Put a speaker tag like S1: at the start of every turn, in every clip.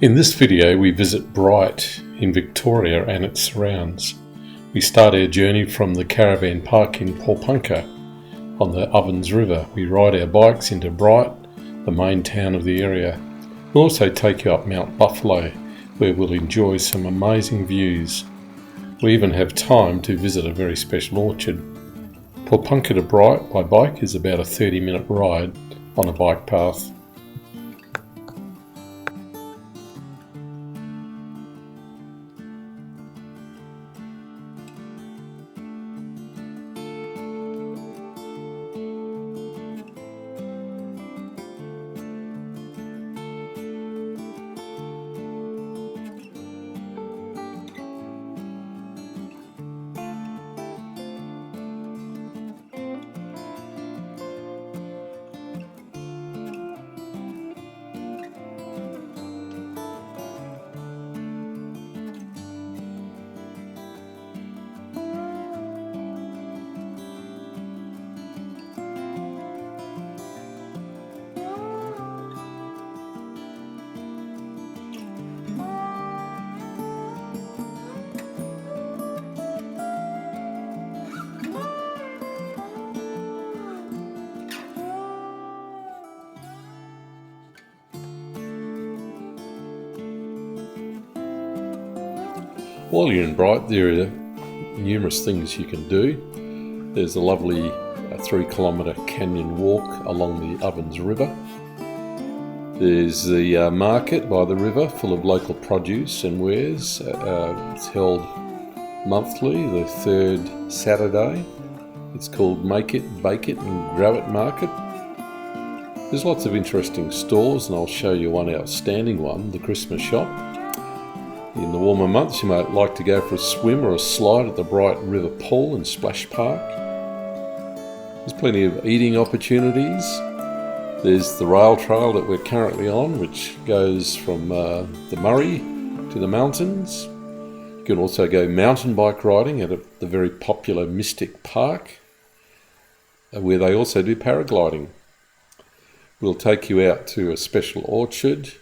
S1: In this video we visit Bright in Victoria and its surrounds. We start our journey from the Caravan Park in Porpuka on the Ovens River. We ride our bikes into Bright, the main town of the area. We'll also take you up Mount Buffalo, where we'll enjoy some amazing views. We even have time to visit a very special orchard. Porpuka to Bright by bike is about a 30-minute ride on a bike path. While you're in Bright, there are numerous things you can do. There's a lovely 3-kilometre canyon walk along the Ovens River. There's the market by the river full of local produce and wares. It's held monthly, the third Saturday. It's called Make It, Bake It and Grow It Market. There's lots of interesting stores, and I'll show you one outstanding one, the Christmas shop. In the warmer months, you might like to go for a swim or a slide at the Bright River Pool and Splash Park. There's plenty of eating opportunities. There's the rail trail that we're currently on, which goes from the Murray to the mountains. You can also go mountain bike riding at the very popular Mystic Park, where they also do paragliding. We'll take you out to a special orchard.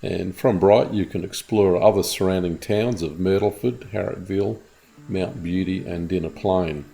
S1: And from Bright you can explore other surrounding towns of Myrtleford, Harriettville, Mount Beauty and Dinner Plain.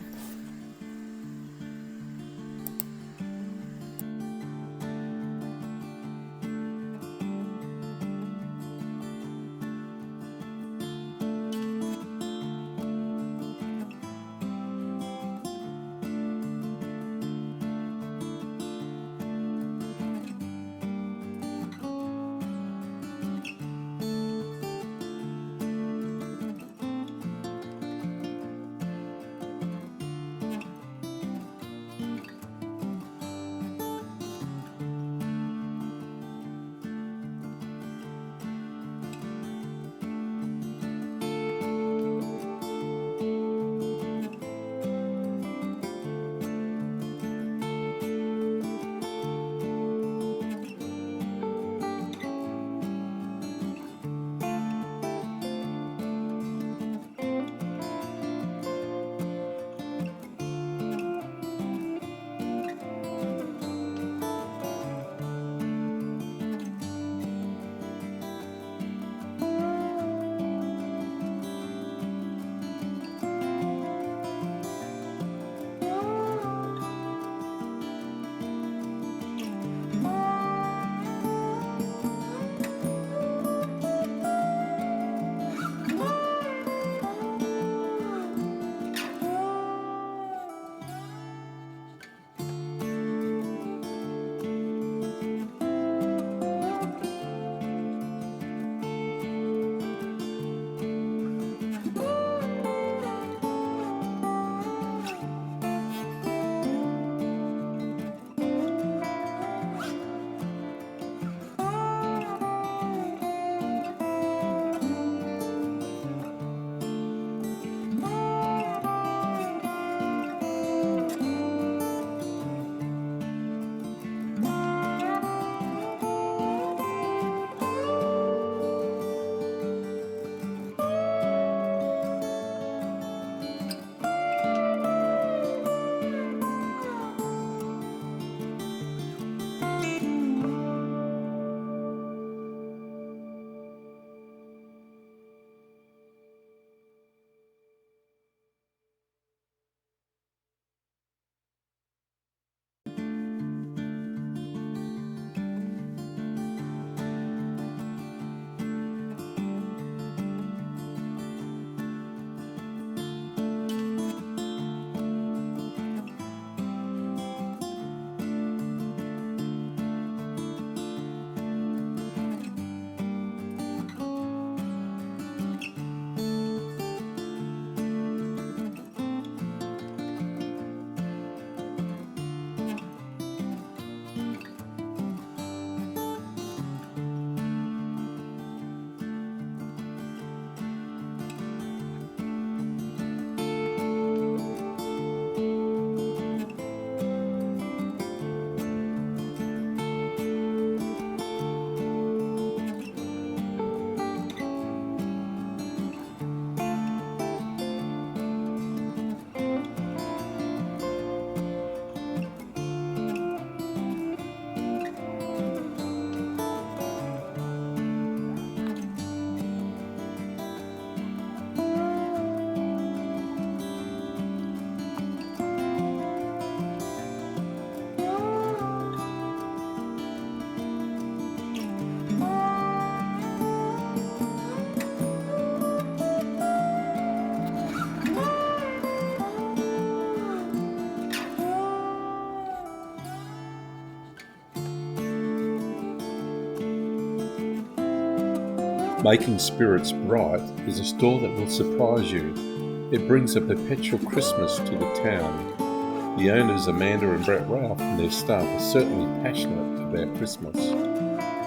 S1: Making Spirits Bright is a store that will surprise you. It brings a perpetual Christmas to the town. The owners, Amanda and Brett Ralph, and their staff are certainly passionate about Christmas.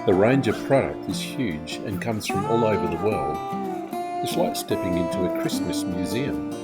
S1: The range of product is huge and comes from all over the world. It's like stepping into a Christmas museum.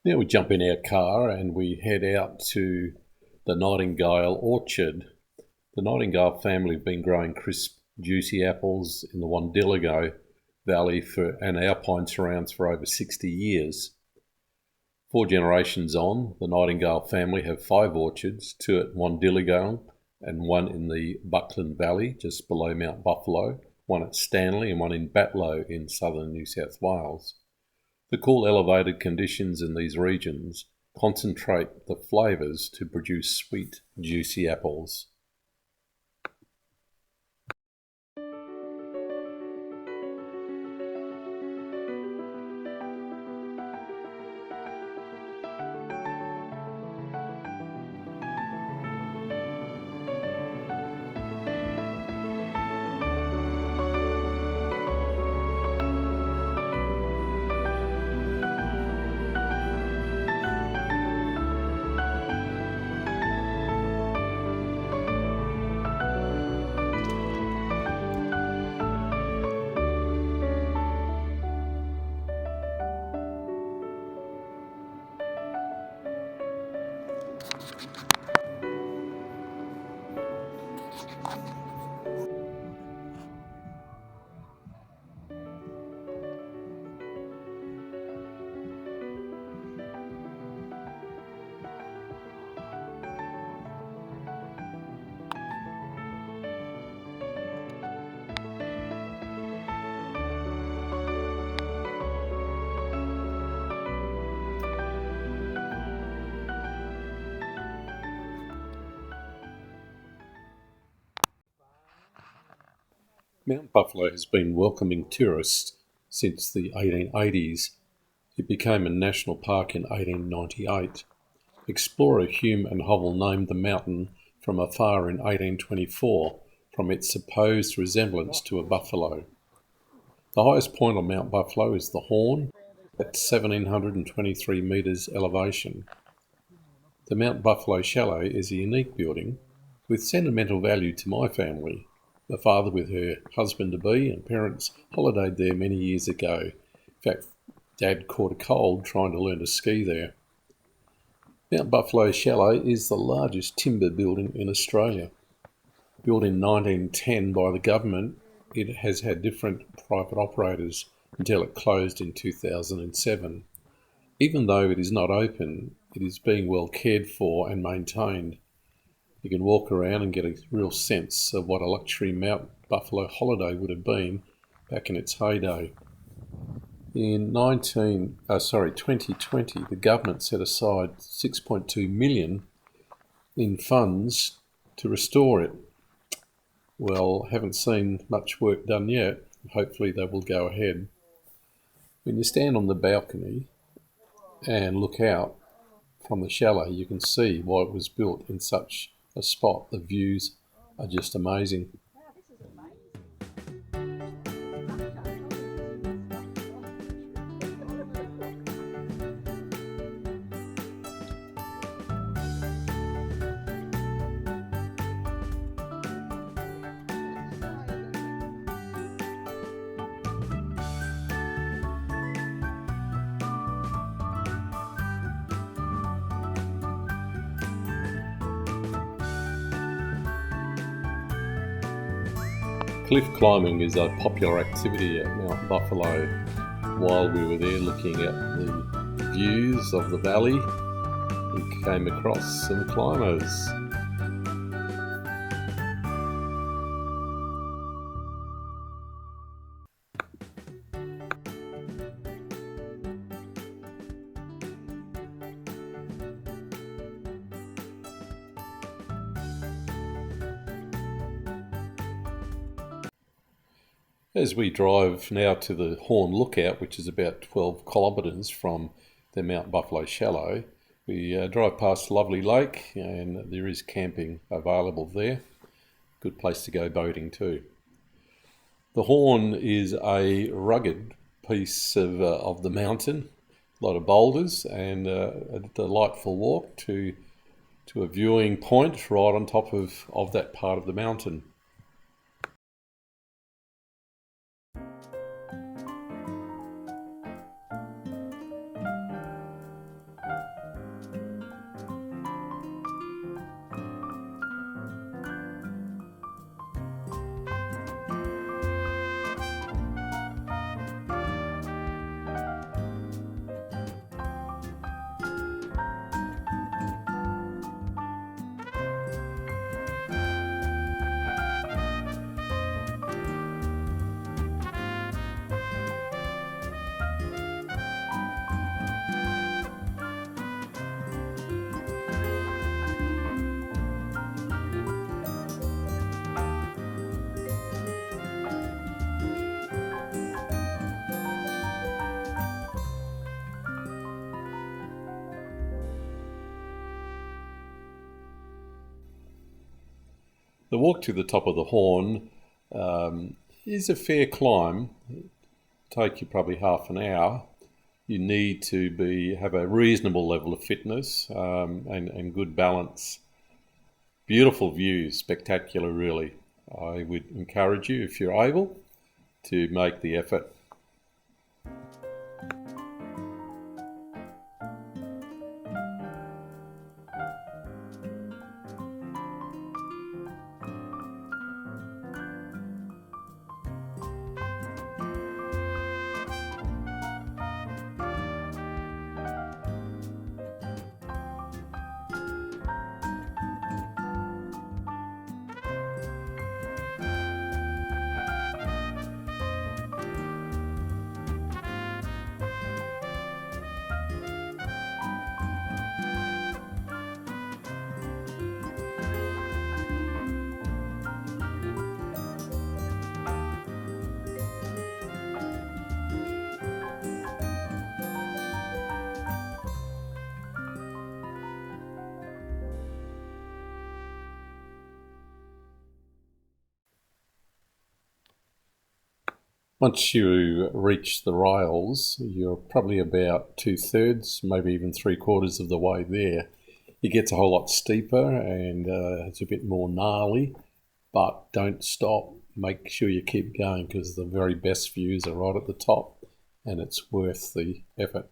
S1: Now we jump in our car and we head out to the Nightingale Orchard. The Nightingale family have been growing crisp, juicy apples in the Wandilligo Valley and Alpine Surrounds for over 60 years. 4 generations on, the Nightingale family have 5 orchards, 2 at Wandilligo and 1 in the Buckland Valley, just below Mount Buffalo, 1 at Stanley and 1 in Batlow in southern New South Wales. The cool elevated conditions in these regions concentrate the flavours to produce sweet, juicy apples. Mount Buffalo has been welcoming tourists since the 1880s. It became a national park in 1898. Explorer Hume and Hovell named the mountain from afar in 1824 from its supposed resemblance to a buffalo. The highest point on Mount Buffalo is the Horn at 1,723 metres elevation. The Mount Buffalo Chalet is a unique building with sentimental value to my family. The father with her husband-to-be and parents holidayed there many years ago. In fact, Dad caught a cold trying to learn to ski there. Mount Buffalo Chalet is the largest timber building in Australia. Built in 1910 by the government, it has had different private operators until it closed in 2007. Even though it is not open, it is being well cared for and maintained. You can walk around and get a real sense of what a luxury Mount Buffalo holiday would have been back in its heyday. In 2020, the government set aside $6.2 million in funds to restore it. Well, haven't seen much work done yet. Hopefully they will go ahead. When you stand on the balcony and look out from the chalet, you can see why it was built in such a spot. The views are just amazing. Cliff climbing is a popular activity at Mount Buffalo. While we were there looking at the views of the valley, we came across some climbers. As we drive now to the Horn Lookout, which is about 12 kilometres from the Mount Buffalo Chalet, we drive past a lovely lake, and there is camping available there. Good place to go boating too. The Horn is a rugged piece of the mountain, a lot of boulders, and a delightful walk to a viewing point right on top of that part of the mountain. The walk to the top of the Horn is a fair climb. It'll take you probably half an hour. You need to have a reasonable level of fitness and good balance. Beautiful views, spectacular really. I would encourage you, if you're able, to make the effort. Once you reach the rails, you're probably about 2/3, maybe even 3/4 of the way there. It gets a whole lot steeper and it's a bit more gnarly, but don't stop. Make sure you keep going because the very best views are right at the top and it's worth the effort.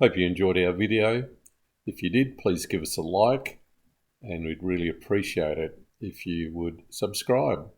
S1: Hope you enjoyed our video. If you did, please give us a like, and we'd really appreciate it if you would subscribe.